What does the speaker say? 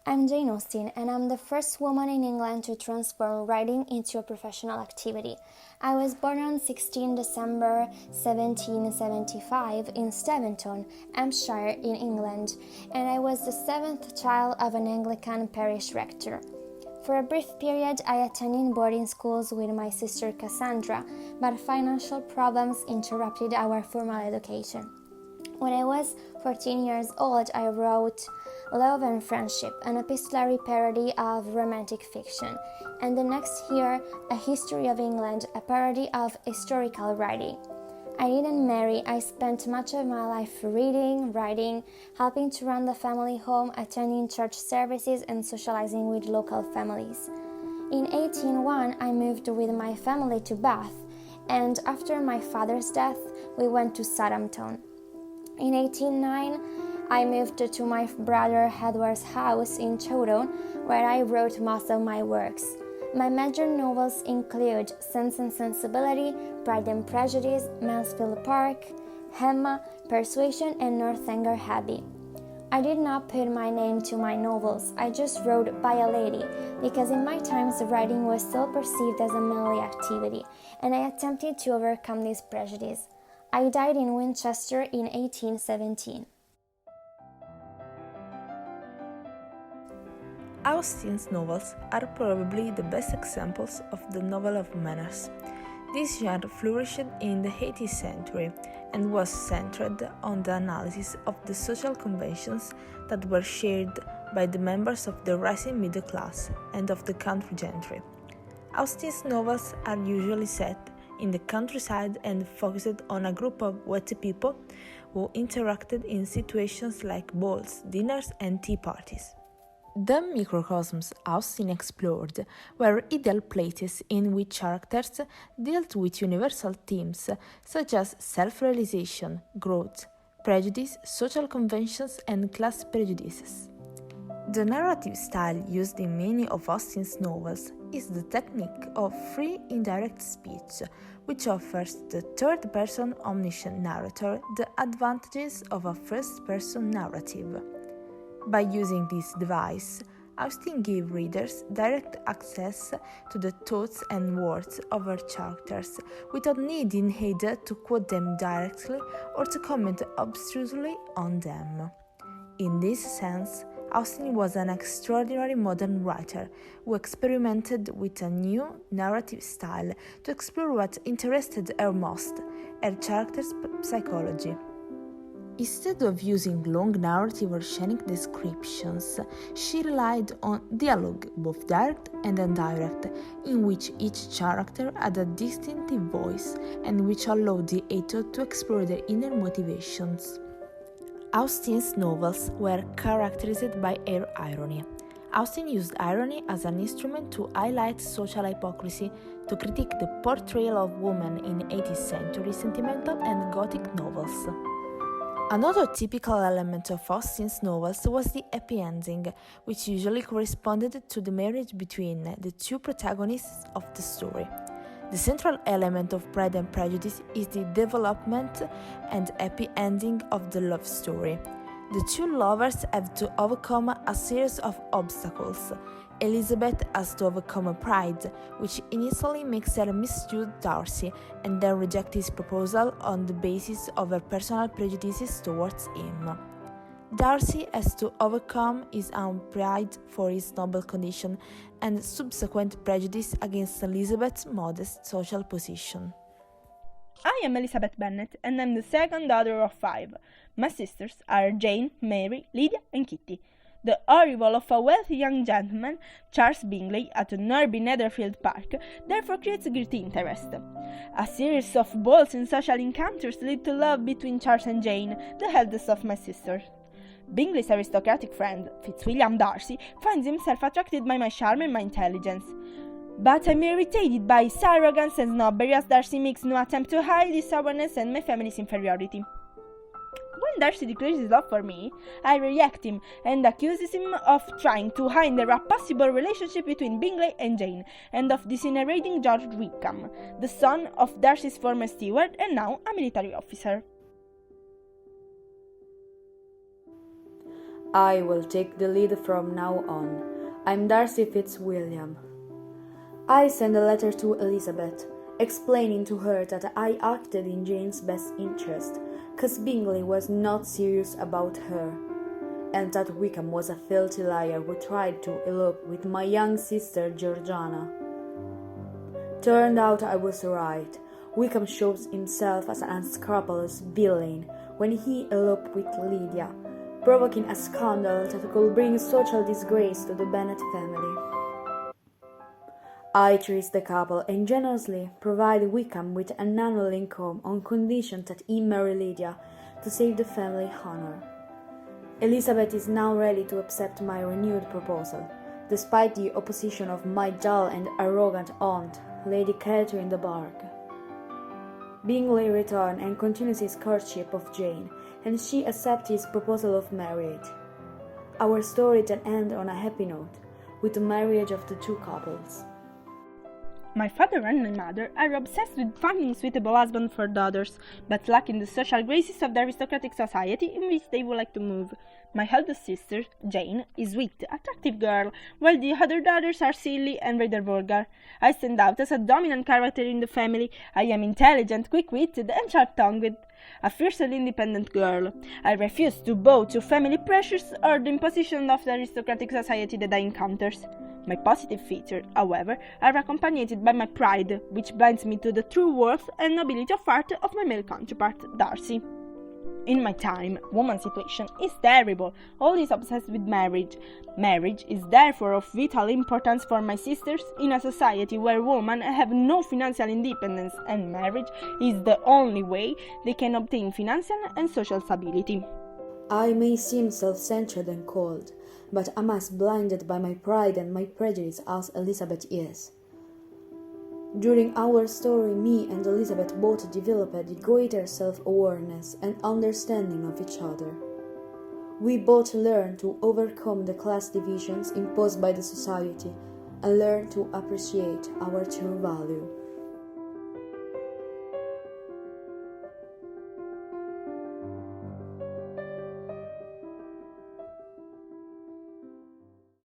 I'm Jane Austen, and I'm the first woman in England to transform writing into a professional activity. I was born on 16 December 1775 in Steventon, Hampshire, in England, and I was the seventh child of an Anglican parish rector. For a brief period, I attended boarding schools with my sister Cassandra, but financial problems interrupted our formal education. When I was 14 years old, I wrote Love and Friendship, an epistolary parody of romantic fiction, and the next year, A History of England, a parody of historical writing. I didn't marry. I spent much of my life reading, writing, helping to run the family home, attending church services, and socializing with local families. In 1801, I moved with my family to Bath, and after my father's death, we went to Southampton. In 1809, I moved to my brother Edward's house in Chowton, where I wrote most of my works. My major novels include Sense and Sensibility, Pride and Prejudice, Mansfield Park, Emma, Persuasion, and Northanger Abbey. I did not put my name to my novels, I just wrote by a lady, because in my times writing was still perceived as a manly activity, and I attempted to overcome this prejudice. I died in Winchester in 1817. Austen's novels are probably the best examples of the novel of manners. This genre flourished in the 18th century and was centered on the analysis of the social conventions that were shared by the members of the rising middle class and of the country gentry. Austen's novels are usually set in the countryside and focused on a group of wealthy people who interacted in situations like balls, dinners, and tea parties. The microcosms Austen explored were ideal places in which characters dealt with universal themes such as self-realization, growth, prejudice, social conventions, and class prejudices. The narrative style used in many of Austen's novels is the technique of free indirect speech, which offers the third-person omniscient narrator the advantages of a first-person narrative. By using this device, Austen gave readers direct access to the thoughts and words of her characters without needing either to quote them directly or to comment obtrusively on them. In this sense, Austen was an extraordinary modern writer who experimented with a new narrative style to explore what interested her most, her characters' psychology. Instead of using long narrative or scenic descriptions, she relied on dialogue, both direct and indirect, in which each character had a distinctive voice and which allowed the author to explore their inner motivations. Austen's novels were characterized by her irony. Austen used irony as an instrument to highlight social hypocrisy, to critique the portrayal of women in 18th century sentimental and Gothic novels. Another typical element of Austen's novels was the happy ending, which usually corresponded to the marriage between the two protagonists of the story. The central element of Pride and Prejudice is the development and happy ending of the love story. The two lovers have to overcome a series of obstacles. Elizabeth has to overcome pride, which initially makes her misjudge Darcy and then reject his proposal on the basis of her personal prejudices towards him. Darcy has to overcome his own pride for his noble condition and subsequent prejudice against Elizabeth's modest social position. I am Elizabeth Bennet, and I'm the second daughter of 5. My sisters are Jane, Mary, Lydia, and Kitty. The arrival of a wealthy young gentleman, Charles Bingley, at Norby Netherfield Park, therefore creates great interest. A series of balls and social encounters lead to love between Charles and Jane, the eldest of my sisters. Bingley's aristocratic friend, Fitzwilliam Darcy, finds himself attracted by my charm and my intelligence. But I'm irritated by his arrogance and snobbery, as Darcy makes no attempt to hide his stubbornness and my family's inferiority. When Darcy declares his love for me, I reject him and accuses him of trying to hinder a possible relationship between Bingley and Jane, and of disinheriting George Wickham, the son of Darcy's former steward and now a military officer. I will take the lead from now on. I'm Darcy Fitzwilliam. I sent a letter to Elizabeth, explaining to her that I acted in Jane's best interest, cause Bingley was not serious about her, and that Wickham was a filthy liar who tried to elope with my young sister Georgiana. Turned out I was right. Wickham shows himself as an unscrupulous villain when he eloped with Lydia, provoking a scandal that could bring social disgrace to the Bennet family. I traced the couple and generously provided Wickham with an annual income on condition that he marry Lydia to save the family honor. Elizabeth is now ready to accept my renewed proposal, despite the opposition of my dull and arrogant aunt, Lady Catherine de Bourgh. Bingley returned and continues his courtship of Jane, and she accepts his proposal of marriage. Our story then ends on a happy note, with the marriage of the two couples. My father and my mother are obsessed with finding suitable husbands for daughters, but lacking the social graces of the aristocratic society in which they would like to move. My eldest sister, Jane, is sweet, attractive girl, while the other daughters are silly and rather vulgar. I stand out as a dominant character in the family. I am intelligent, quick-witted, and sharp-tongued. A fiercely independent girl. I refuse to bow to family pressures or the imposition of the aristocratic society that I encounter. My positive features, however, are accompanied by my pride, which blinds me to the true worth and nobility of heart of my male counterpart, Darcy. In my time, woman's situation is terrible. All is obsessed with marriage. Marriage is therefore of vital importance for my sisters in a society where women have no financial independence, and marriage is the only way they can obtain financial and social stability. I may seem self-centered and cold, but am as blinded by my pride and my prejudice as Elizabeth is. During our story, me and Elizabeth both developed greater self-awareness and understanding of each other. We both learned to overcome the class divisions imposed by the society and learn to appreciate our true value.